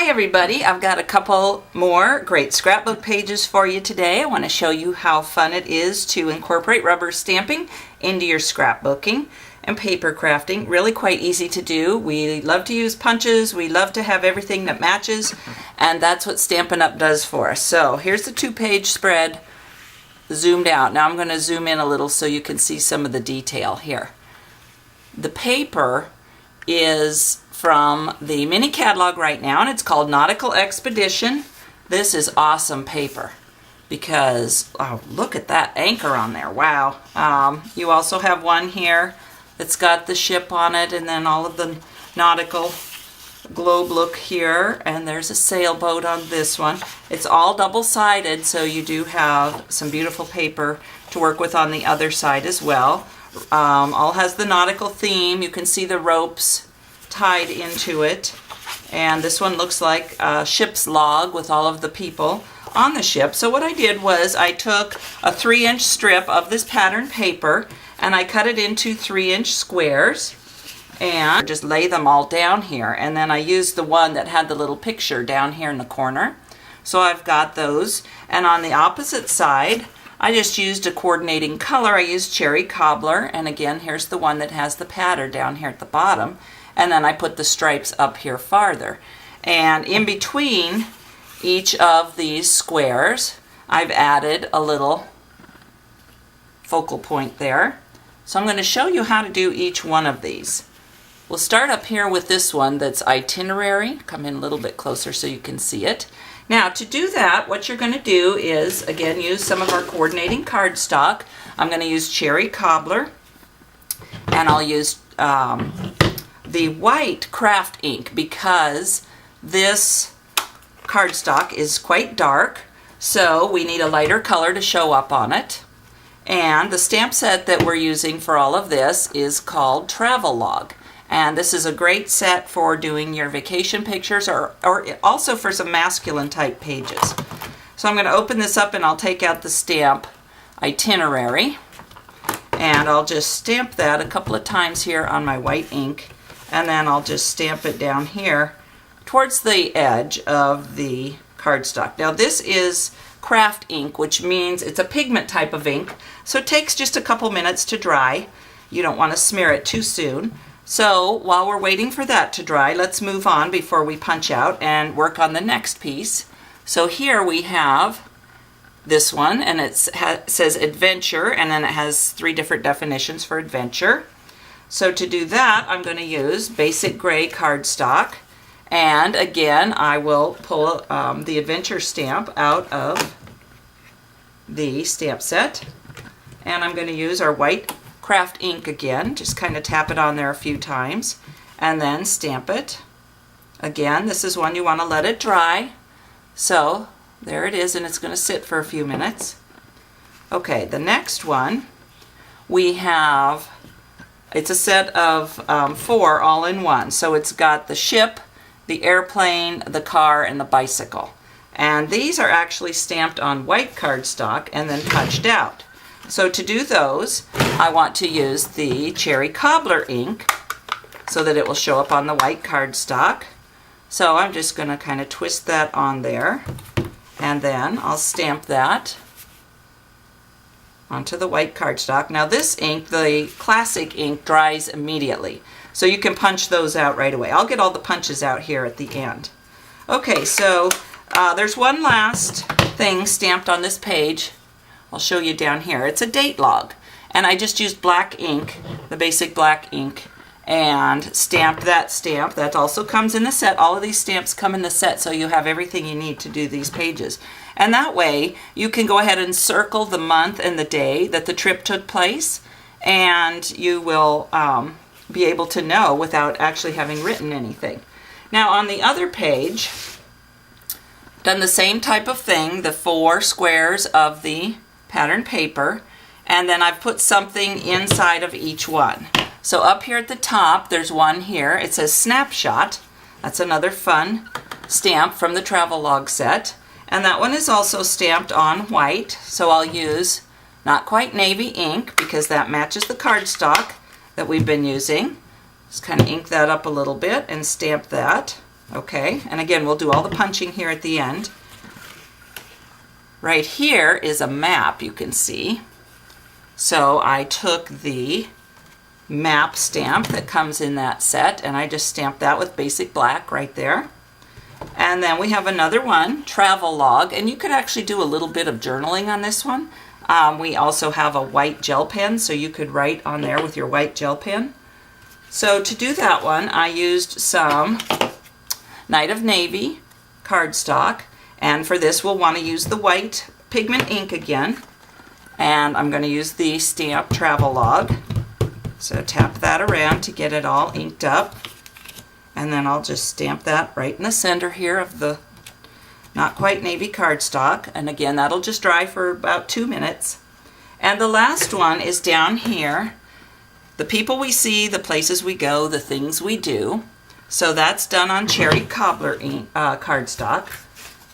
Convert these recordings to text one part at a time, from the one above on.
Hi everybody, I've got a couple more great scrapbook pages for you today. I want to show you how fun it is to incorporate rubber stamping into your scrapbooking and paper crafting. Really quite easy to do. We love to use punches, we love to have everything that matches, and that's what Stampin' Up! Does for us. So here's the 2-page spread zoomed out. Now I'm going to zoom in a little so you can see some of the detail here. The paper is from the mini catalog right now, and it's called Nautical Expedition. This is awesome paper because, oh, look at that anchor on there. Wow. You also have one here that's got the ship on it, and then all of the nautical globe look here, and there's a sailboat on this one. It's all double-sided, so you do have some beautiful paper to work with on the other side as well. All has the nautical theme. You can see the ropes tied into it, and this one looks like a ship's log with all of the people on the ship. So what I did was I took a 3-inch strip of this pattern paper and I cut it into 3-inch squares and just lay them all down here, and then I used the one that had the little picture down here in the corner. So I've got those, and on the opposite side I just used a coordinating color. I used Cherry Cobbler, and again here's the one that has the pattern down here at the bottom. And then I put the stripes up here farther. And in between each of these squares, I've added a little focal point there. So I'm going to show you how to do each one of these. We'll start up here with this one that's itinerary. Come in a little bit closer so you can see it. Now to do that, what you're going to do is, again, use some of our coordinating cardstock. I'm going to use Cherry Cobbler, and I'll use the white craft ink because this cardstock is quite dark, so we need a lighter color to show up on it. And the stamp set that we're using for all of this is called Travel Log, and this is a great set for doing your vacation pictures or also for some masculine type pages. So I'm going to open this up and I'll take out the stamp Itinerary, and I'll just stamp that a couple of times here on my white ink. And then I'll just stamp it down here towards the edge of the cardstock. Now this is craft ink, which means it's a pigment type of ink, so it takes just a couple minutes to dry. You don't want to smear it too soon. So while we're waiting for that to dry, let's move on before we punch out and work on the next piece. So here we have this one, and it says Adventure, and then it has 3 different definitions for adventure. So to do that, I'm going to use basic gray cardstock, and again I will pull the adventure stamp out of the stamp set, and I'm going to use our white craft ink again, just kind of tap it on there a few times and then stamp it. Again, this is one you want to let it dry, so there it is, and it's going to sit for a few minutes. Okay, the next one we have, it's a set of 4 all in one. So it's got the ship, the airplane, the car, and the bicycle. And these are actually stamped on white cardstock and then punched out. So to do those, I want to use the Cherry Cobbler ink so that it will show up on the white cardstock. So I'm just going to kind of twist that on there, and then I'll stamp that onto the white cardstock. Now this ink, the classic ink, dries immediately, so you can punch those out right away. I'll get all the punches out here at the end. Okay, so there's one last thing stamped on this page. I'll show you down here. It's a date log, and I just used black ink, the basic black ink, and stamped that stamp. That also comes in the set. All of these stamps come in the set, so you have everything you need to do these pages. And that way you can go ahead and circle the month and the day that the trip took place, and you will be able to know without actually having written anything. Now on the other page, done the same type of thing, the 4 squares of the pattern paper, and then I've put something inside of each one. So up here at the top, there's one here. It says Snapshot. That's another fun stamp from the Travel Log set. And that one is also stamped on white, so I'll use not quite navy ink because that matches the cardstock that we've been using. Just kind of ink that up a little bit and stamp that. Okay, and again, we'll do all the punching here at the end. Right here is a map, you can see. So I took the map stamp that comes in that set, and I just stamped that with basic black right there. And then we have another one, travel log, and you could actually do a little bit of journaling on this one. We also have a white gel pen, so you could write on there with your white gel pen. So to do that one, I used some Night of Navy cardstock, and for this we'll want to use the white pigment ink again, and I'm going to use the stamp travel log. So tap that around to get it all inked up, and then I'll just stamp that right in the center here of the not quite navy cardstock, and again that'll just dry for about 2 minutes. And the last one is down here, the people we see, the places we go, the things we do. So that's done on cherry cobbler ink, cardstock.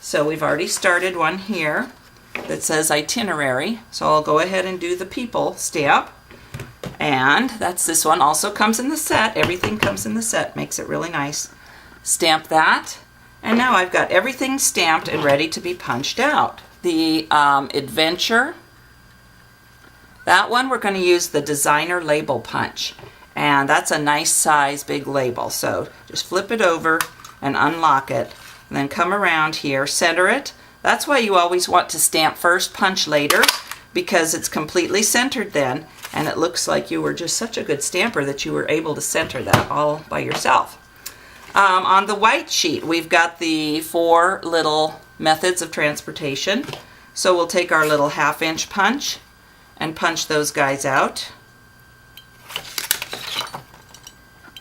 So we've already started one here that says itinerary. So I'll go ahead and do the people stamp. And that's this one. Also comes in the set. Everything comes in the set. Makes it really nice. Stamp that. And now I've got everything stamped and ready to be punched out. The adventure. That one we're going to use the designer label punch. And that's a nice size big label. So just flip it over and unlock it. And then come around here, center it. That's why you always want to stamp first, punch later, because it's completely centered then. And it looks like you were just such a good stamper that you were able to center that all by yourself. On the white sheet, we've got the 4 little methods of transportation. So we'll take our little 1/2" punch and punch those guys out.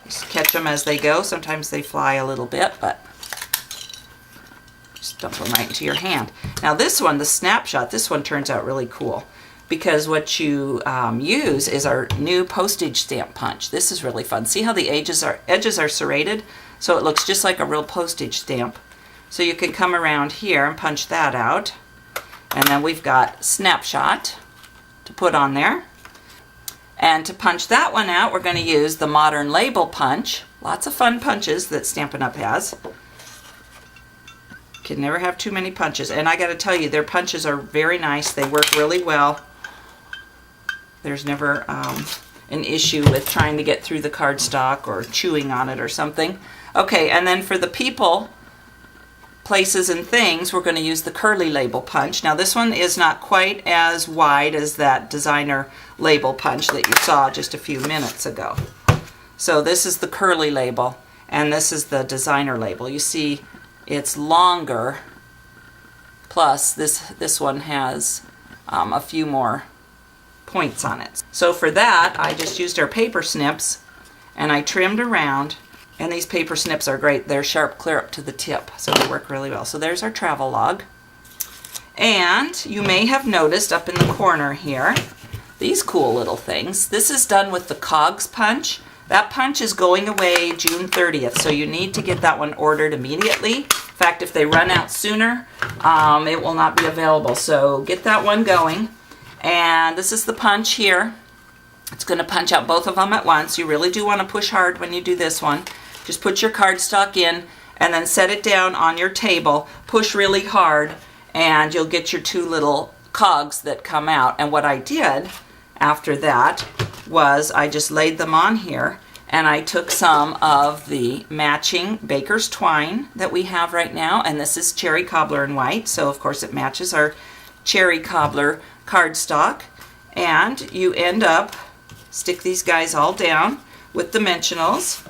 Just catch them as they go. Sometimes they fly a little bit, but just dump them right into your hand. Now this one, the snapshot, this one turns out really cool because what you use is our new postage stamp punch. This is really fun. See how the edges are serrated? So it looks just like a real postage stamp. So you can come around here and punch that out. And then we've got snapshot to put on there. And to punch that one out, we're going to use the modern label punch. Lots of fun punches that Stampin' Up! Has. Can never have too many punches. And I got to tell you, their punches are very nice. They work really well. There's never an issue with trying to get through the cardstock or chewing on it or something. Okay, and then for the people, places, and things, we're going to use the curly label punch. Now this one is not quite as wide as that designer label punch that you saw just a few minutes ago. So this is the curly label, and this is the designer label. You see it's longer, plus this one has a few more points on it. So for that, I just used our paper snips, and I trimmed around. And these paper snips are great. They're sharp clear up to the tip, so they work really well. So there's our travel log. And you may have noticed up in the corner here, these cool little things. This is done with the Cogs punch. That punch is going away June 30th, so you need to get that one ordered immediately. In fact, if they run out sooner, it will not be available. So get that one going. And this is the punch here. It's going to punch out both of them at once. You really do want to push hard when you do this one. Just put your cardstock in and then set it down on your table. Push really hard and you'll get your 2 little cogs that come out. And what I did after that was I just laid them on here, and I took some of the matching baker's twine that we have right now, and this is cherry cobbler in white, so of course it matches our cherry cobbler cardstock. And you end up, stick these guys all down with dimensionals,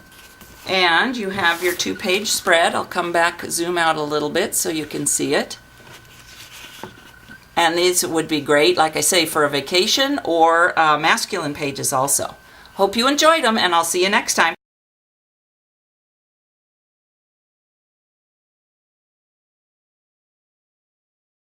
and you have your 2-page spread. I'll come back, zoom out a little bit so you can see it. And these would be great, like I say, for a vacation or masculine pages also. Hope you enjoyed them, and I'll see you next time.